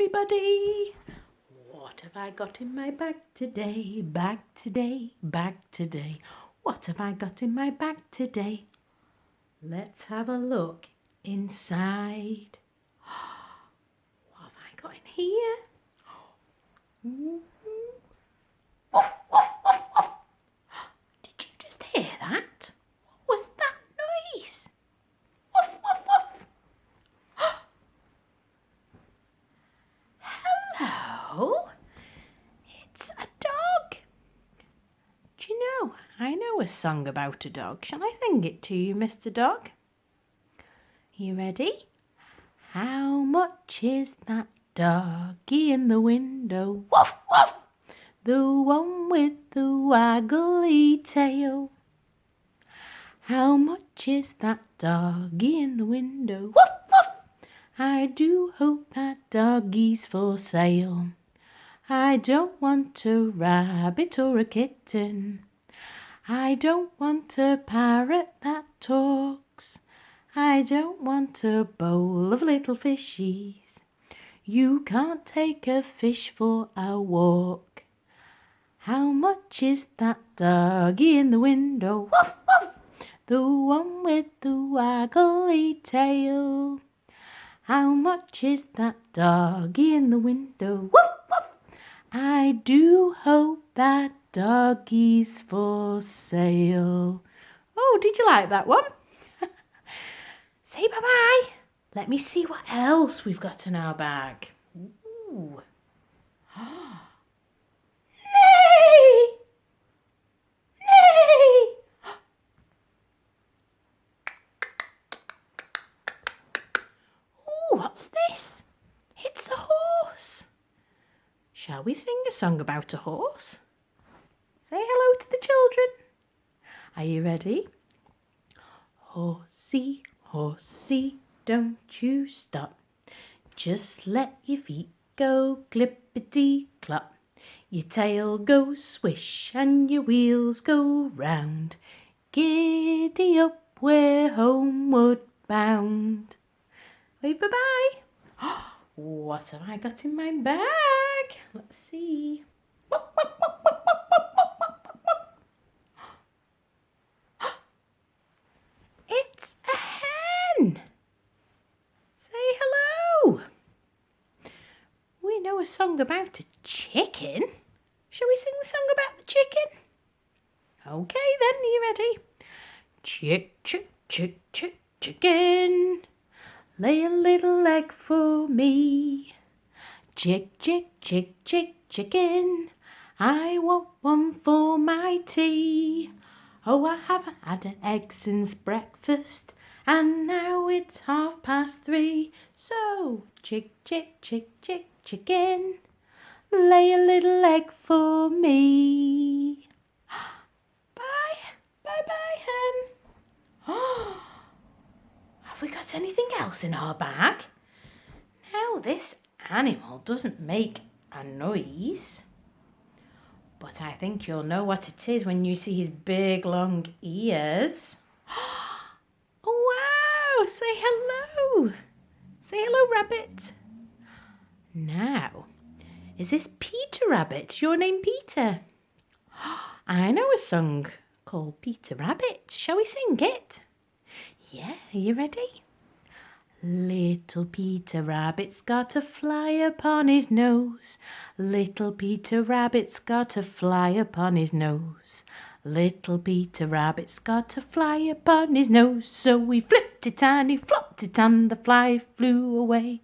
everybody. What have I got in my bag today? Bag today, bag today. What have I got in my bag today? Let's have a look inside. What have I got in here? Did you just hear that? What was that noise? Hello? It's a dog. Do you know, I know a song about a dog. Shall I sing it to you, Mr. Dog? You ready? How much is that doggy in the window? Woof, woof! The one with the waggly tail. How much is that doggy in the window? Woof, woof! I do hope that doggy's for sale. I don't want a rabbit or a kitten. I don't want a parrot that talks. I don't want a bowl of little fishies. You can't take a fish for a walk. How much is that doggy in the window? Woof, woof! The one with the waggly tail. How much is that doggy in the window? Woof, woof! I do hope that doggy's for sale. Oh, did you like that one? Say bye-bye. Let me see what else we've got in our bag. Ooh. Nay! Nay! Ooh, what's this? It's a horse. Shall we sing a song about a horse? Say hello to the children. Are you ready? Horsey, horsey, don't you stop. Just let your feet go clippity-clop. Your tail goes swish and your wheels go round. Giddy up, we're homeward bound. Wave bye-bye. What have I got in my bag? Let's see. It's a hen. Say hello. We know a song about a chicken. Shall we sing the song about the chicken? Okay then, are you ready? Chick, chick, chick, chick, chicken. Lay a little egg for me. Chick, chick, chick, chick, chicken. I want one for my tea. Oh, I haven't had an egg since breakfast, and now it's 3:30. So, chick, chick, chick, chick, chicken. Lay a little egg for me. Bye. Bye-bye, hen. Have we got anything else in our bag? Now, this animal doesn't make a noise, but I think you'll know what it is when you see his big long ears. Wow! Say hello! Say hello, Rabbit. Now, is this Peter Rabbit? Your name Peter? I know a song called Peter Rabbit. Shall we sing it? Yeah, are you ready? Little Peter Rabbit's got a fly upon his nose. Little Peter Rabbit's got a fly upon his nose. Little Peter Rabbit's got a fly upon his nose. So he flipped it and he flopped it and the fly flew away.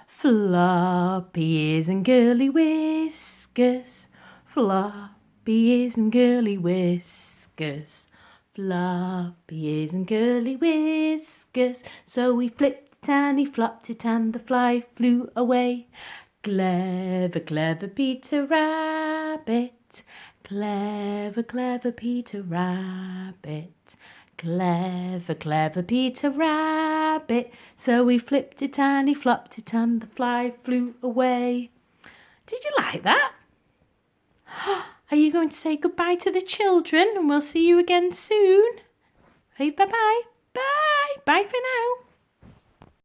Floppy ears and curly whiskers. Floppy ears and curly whiskers. Floppy ears and curly whiskers. So he flipped it and he flopped it and the fly flew away. Clever, clever Peter Rabbit. Clever, clever Peter Rabbit. Clever, clever Peter Rabbit. So he flipped it and he flopped it and the fly flew away. Did you like that? Are you going to say goodbye to the children and we'll see you again soon? Hey, bye-bye. Bye. Bye for now.